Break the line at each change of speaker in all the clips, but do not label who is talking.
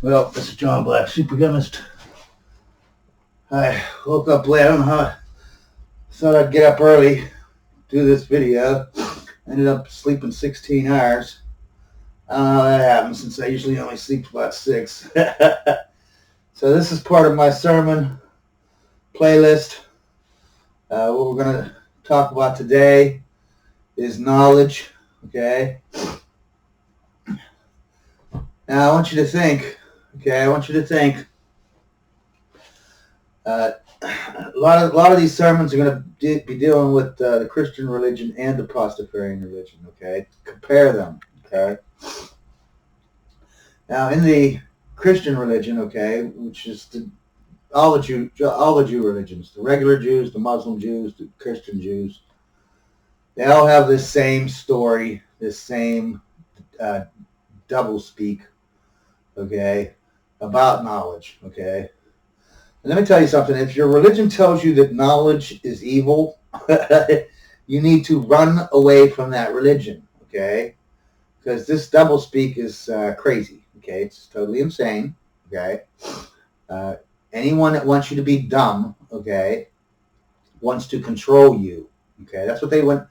Well, this is John Black, super chemist. I woke up late. I don't know how. Thought I'd get up early, do this video. Ended up sleeping 16 hours. I don't know how that happened since I usually only sleep about 6. So this is part of my sermon playlist. What we're going to talk about today is knowledge. Okay. Now I want you to think. Okay, I want you to think. A lot of these sermons are going to be dealing with the Christian religion and the Pastafarian religion. Okay, compare them. Okay. Now, in the Christian religion, okay, which is all the Jew religions, the regular Jews, the Muslim Jews, the Christian Jews, they all have this same story, this same double speak. Okay, about knowledge. Okay. And let me tell you something. If your religion tells you that knowledge is evil, you need to run away from that religion, okay? Because this doublespeak is crazy, okay? It's totally insane, okay? Anyone that wants you to be dumb, okay, wants to control you, okay? That's what they do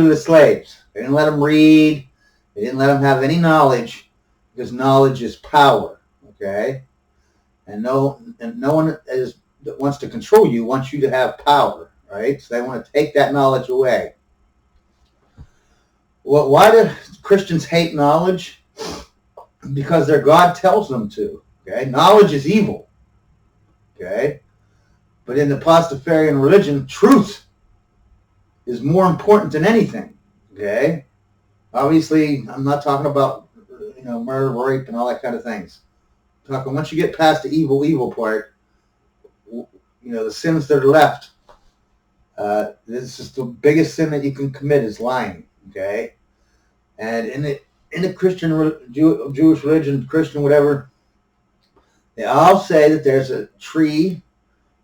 to the slaves. They didn't let them read. They didn't let them have any knowledge because knowledge is power, okay? And no one that wants to control you wants you to have power, right? So they want to take that knowledge away. Well, why do Christians hate knowledge? Because their God tells them to. Okay, knowledge is evil. Okay, but in the Pastafarian religion, truth is more important than anything. Okay, obviously, I'm not talking about murder, rape, and all that kind of things. Talking once you get past the evil part, the sins that are left. This is the biggest sin that you can commit is lying. Okay, and in the Christian Jewish religion, Christian whatever, they all say that there's a tree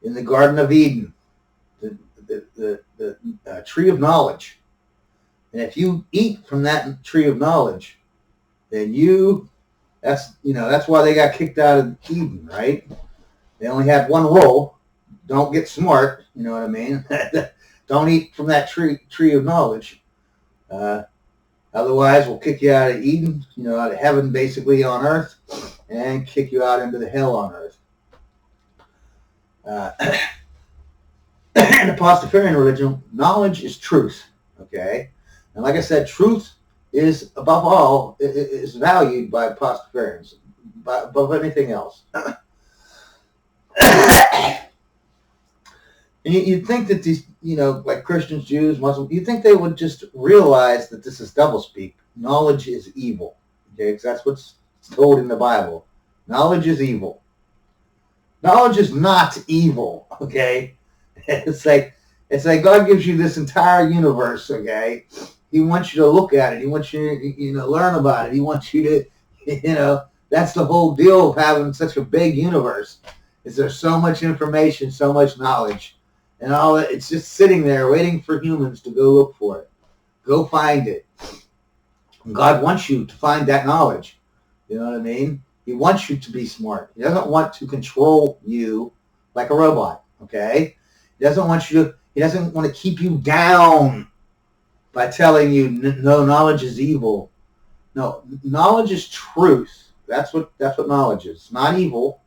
in the Garden of Eden, the tree of knowledge, and if you eat from that tree of knowledge, then that's why they got kicked out of Eden, right? They only had one rule: don't get smart. You know what I mean? Don't eat from that tree of knowledge. Otherwise, we'll kick you out of Eden, out of heaven, basically on earth, and kick you out into the hell on earth. In the Pastafarian religion, knowledge is truth. Okay, and like I said, truth is above all is valued by Pastafarians above anything else. And you'd think that these, like Christians, Jews, Muslims, you'd think they would just realize that this is doublespeak. Knowledge is evil. Okay, because that's what's told in the Bible. Knowledge is evil. Knowledge is not evil. Okay, it's like God gives you this entire universe. Okay, He wants you to look at it. He wants you to learn about it. He wants you to, that's the whole deal of having such a big universe. Is there so much information, so much knowledge, and all that? It's just sitting there waiting for humans to go look for it, go find it. And God wants you to find that knowledge. You know what I mean? He wants you to be smart. He doesn't want to control you like a robot. Okay? He doesn't want to keep you down by telling you no, knowledge is evil. No, knowledge is truth. That's what knowledge is. It's not evil.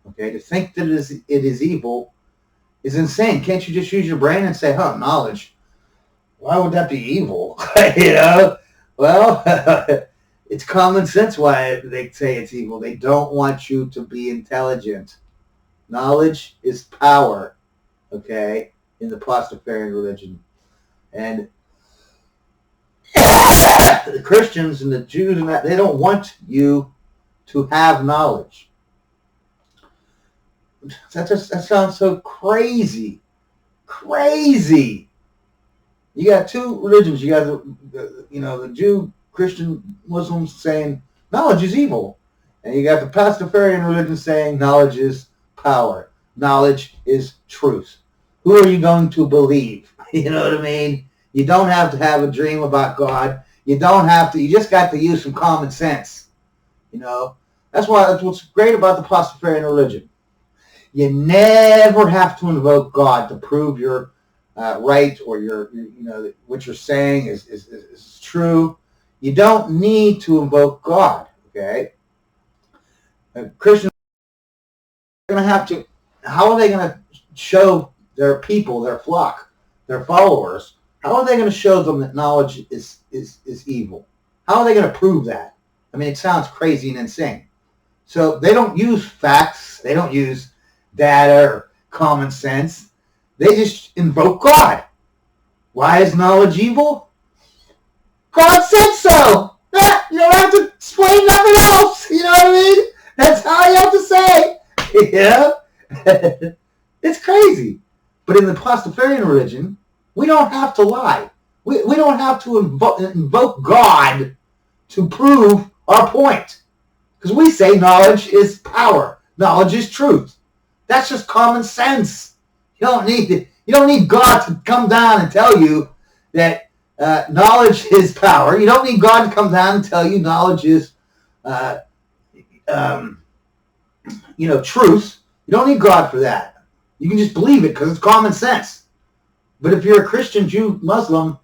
Okay, to think that it is evil is insane. Can't you just use your brain and say, knowledge? Why would that be evil? Well, it's common sense why they say it's evil. They don't want you to be intelligent. Knowledge is power, okay, in the Pastafarian religion. And the Christians and the Jews and that, they don't want you to have knowledge. That sounds so crazy. Crazy. You got two religions. You got the Jew, Christian, Muslims saying knowledge is evil. And you got the Pastafarian religion saying knowledge is power. Knowledge is truth. Who are you going to believe? You know what I mean? You don't have to have a dream about God. You don't have to. You just got to use some common sense. That's what's great about the Pastafarian religion. You never have to invoke God to prove your right, or what you're saying is true. You don't need to invoke God. Okay, Christians are going to have to. How are they going to show their people, their flock, their followers? How are they going to show them that knowledge is evil? How are they going to prove that? I mean, it sounds crazy and insane. So they don't use facts. They don't use data or common sense. They just invoke God. Why is knowledge evil? God said so. You don't have to explain nothing else. You know what I mean? That's all you have to say. Yeah. It's crazy. But in the Pastafarian religion, we don't have to lie. We don't have to invoke God to prove our point. Because we say knowledge is power. Knowledge is truth. That's just common sense. You don't need God to come down and tell you that knowledge is power. You don't need God to come down and tell you knowledge is truth. You don't need God for that. You can just believe it because it's common sense. But if you're a Christian, Jew, Muslim,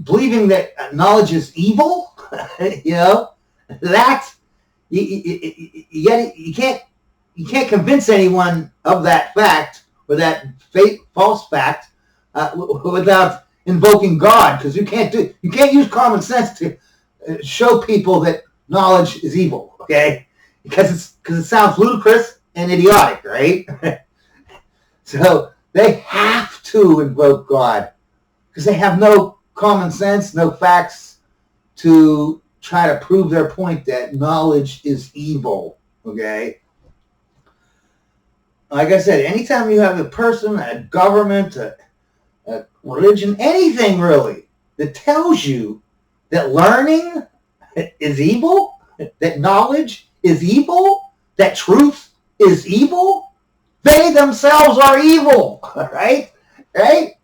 believing that knowledge is evil, that you can't convince anyone of that fact or that false fact without invoking God, because you can't use common sense to show people that knowledge is evil. Okay, because it sounds ludicrous and idiotic, right? So they have to invoke God because they have no common sense, no facts to try to prove their point that knowledge is evil. Okay. Like I said, anytime you have a person, a government, a religion, anything really, that tells you that learning is evil, that knowledge is evil, that truth is evil, they themselves are evil, right? Right?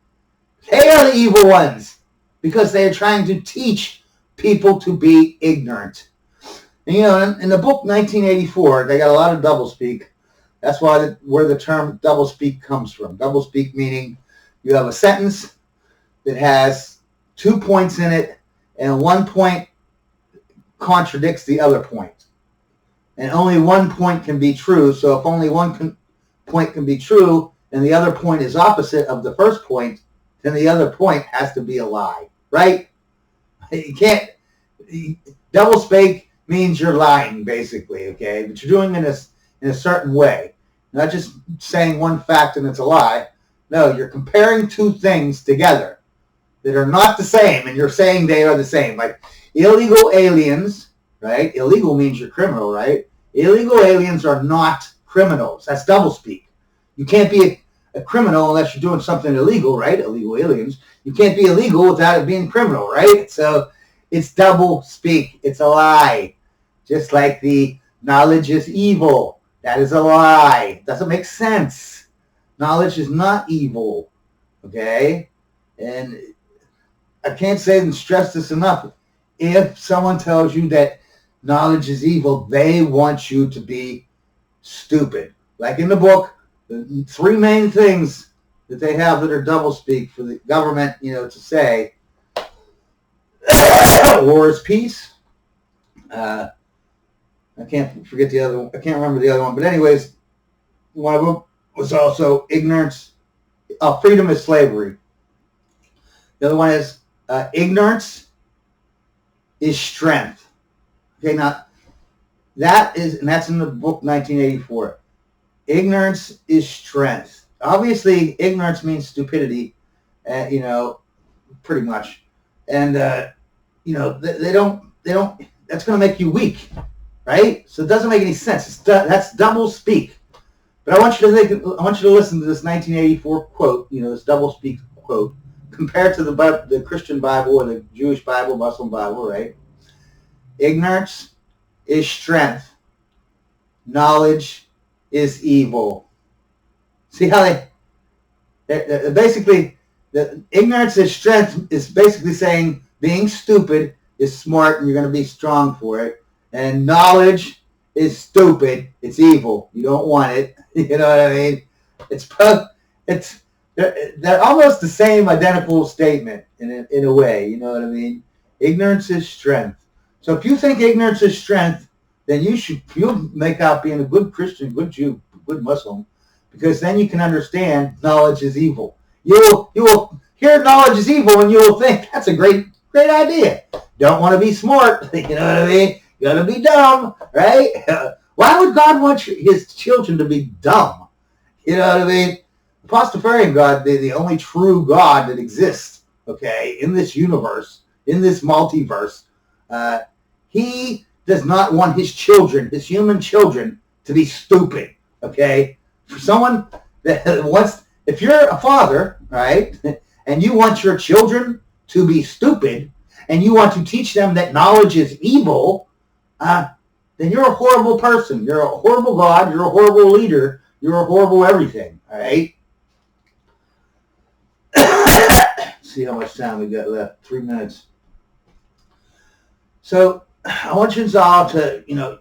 They are the evil ones because they are trying to teach people to be ignorant. And, in the book 1984, they got a lot of doublespeak. That's where the term doublespeak comes from. Doublespeak meaning you have a sentence that has 2 points in it, and one point contradicts the other point. And only one point can be true. So if only one point can be true, and the other point is opposite of the first point, then the other point has to be a lie, right? You can't. Doublespeak means you're lying, basically, okay? But you're doing it in a certain way. Not just saying one fact and it's a lie. No, you're comparing two things together that are not the same, and you're saying they are the same. Like illegal aliens, right? Illegal means you're criminal, right? Illegal aliens are not criminals. That's doublespeak. You can't be a criminal unless you're doing something illegal, right? Illegal aliens. You can't be illegal without it being criminal, right? So it's doublespeak. It's a lie. Just like the knowledge is evil. That is a lie. Doesn't make sense. Knowledge is not evil. Okay? And I can't say and stress this enough. If someone tells you that knowledge is evil, they want you to be stupid. Like in the book, the three main things that they have that are doublespeak for the government, to say. War is peace. I can't forget the other one. I can't remember the other one. But anyways, one of them was also ignorance. Freedom is slavery. The other one is ignorance is strength. Okay, now that's in the book 1984. Ignorance is strength. Obviously, ignorance means stupidity. Pretty much, and they don't. That's going to make you weak, right? So it doesn't make any sense. That's double speak. But I want you to listen to this 1984 quote. This double speak quote compared to the Christian Bible or the Jewish Bible, Muslim Bible, right? Ignorance is strength. Knowledge is evil. See how they basically, the ignorance is strength is basically saying being stupid is smart and you're going to be strong for it. And knowledge is stupid. It's evil. You don't want it. You know what I mean? It's they're almost the same identical statement in a way. You know what I mean? Ignorance is strength. So if you think ignorance is strength, then you'll make out being a good Christian, good Jew, good Muslim, because then you can understand knowledge is evil. You will hear knowledge is evil, and you will think that's a great idea. Don't want to be smart. You know what I mean? You got to be dumb, right? Why would God want his children to be dumb? You know what I mean? The Pastafarian God, the only true God that exists, okay, in this universe, in this multiverse, he does not want his children, his human children, to be stupid, okay? For someone that wants, if you're a father, right, and you want your children to be stupid, and you want to teach them that knowledge is evil, then you're a horrible person. You're a horrible God. You're a horrible leader. You're a horrible everything, all right? See how much time we got left. 3 minutes. So I want you all to,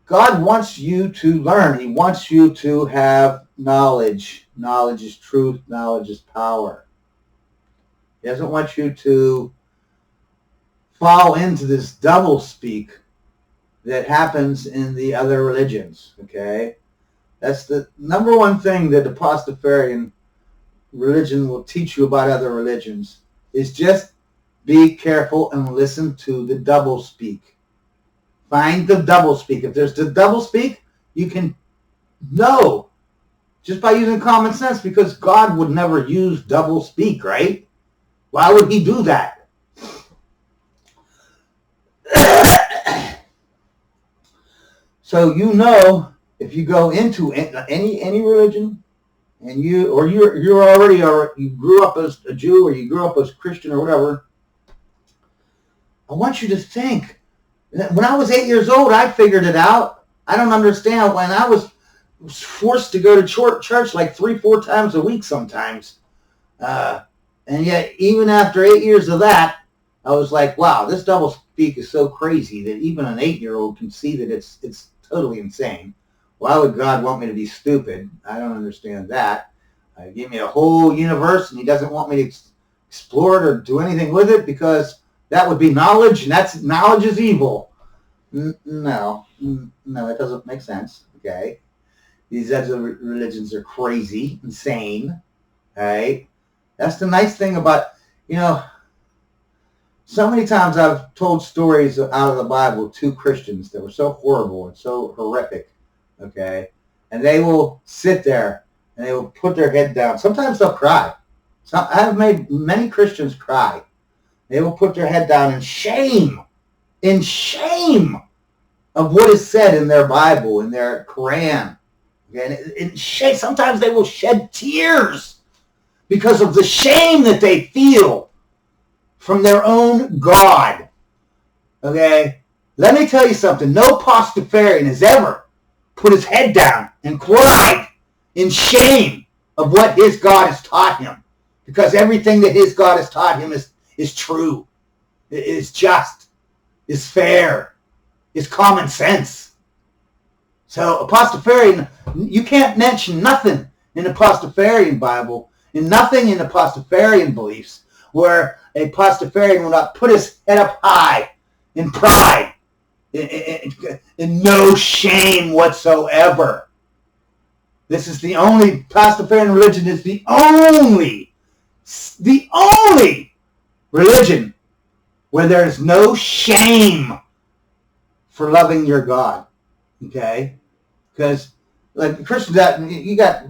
God wants you to learn. He wants you to have knowledge. Knowledge is truth. Knowledge is power. He doesn't want you to fall into this double speak that happens in the other religions, okay? That's the number one thing that the Pastafarian religion will teach you about other religions, is just be careful and listen to the double speak. Find the double speak. If there's the double speak, you can know just by using common sense, because God would never use double speak, right? Why would he do that? So if you go into any religion, and you grew up as a Jew, or you grew up as a Christian, or whatever, I want you to think. When I was 8 years old, I figured it out. I don't understand. When I was forced to go to church like 3-4 times a week sometimes, and yet even after 8 years of that, I was like, wow, this double speak is so crazy that even an 8-year-old can see that it's totally insane. Why would God want me to be stupid? I don't understand that. Give me a whole universe, and he doesn't want me to explore it or do anything with it, because that would be knowledge, and knowledge is evil. No, that doesn't make sense, okay? These other religions are crazy, insane, all right? That's the nice thing about, so many times I've told stories out of the Bible to Christians that were so horrible and so horrific, okay? And they will sit there and they will put their head down. Sometimes they'll cry. I have made many Christians cry. They will put their head down in shame of what is said in their Bible, in their Quran. Okay? And sometimes they will shed tears because of the shame that they feel from their own God. Okay? Let me tell you something. No Pastafarian has ever put his head down and cried in shame of what his God has taught him. Because everything that his God has taught him is true, is just, is fair, is common sense. So a Pastafarian, you can't mention nothing in the Pastafarian Bible and nothing in the Pastafarian beliefs where a Pastafarian will not put his head up high in pride, in no shame whatsoever. This is the only, Pastafarian religion is the only religion where there is no shame for loving your God. Okay? Because like the Christians, you got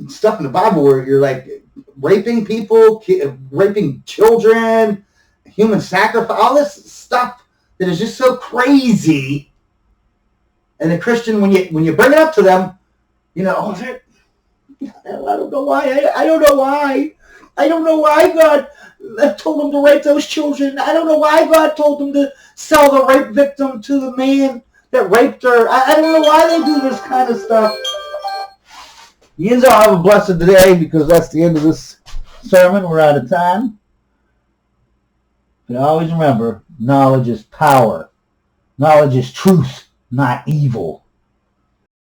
stuff in the Bible where you're like raping people, raping children, human sacrifice, all this stuff that is just so crazy. And the Christian, when you bring it up to them, I don't know why. I don't know why. I don't know why God told them to rape those children. I don't know why God told them to sell the rape victim to the man that raped her. I don't know why they do this kind of stuff. You all have a blessed day, because that's the end of this sermon. We're out of time. But always remember, knowledge is power. Knowledge is truth. not evil.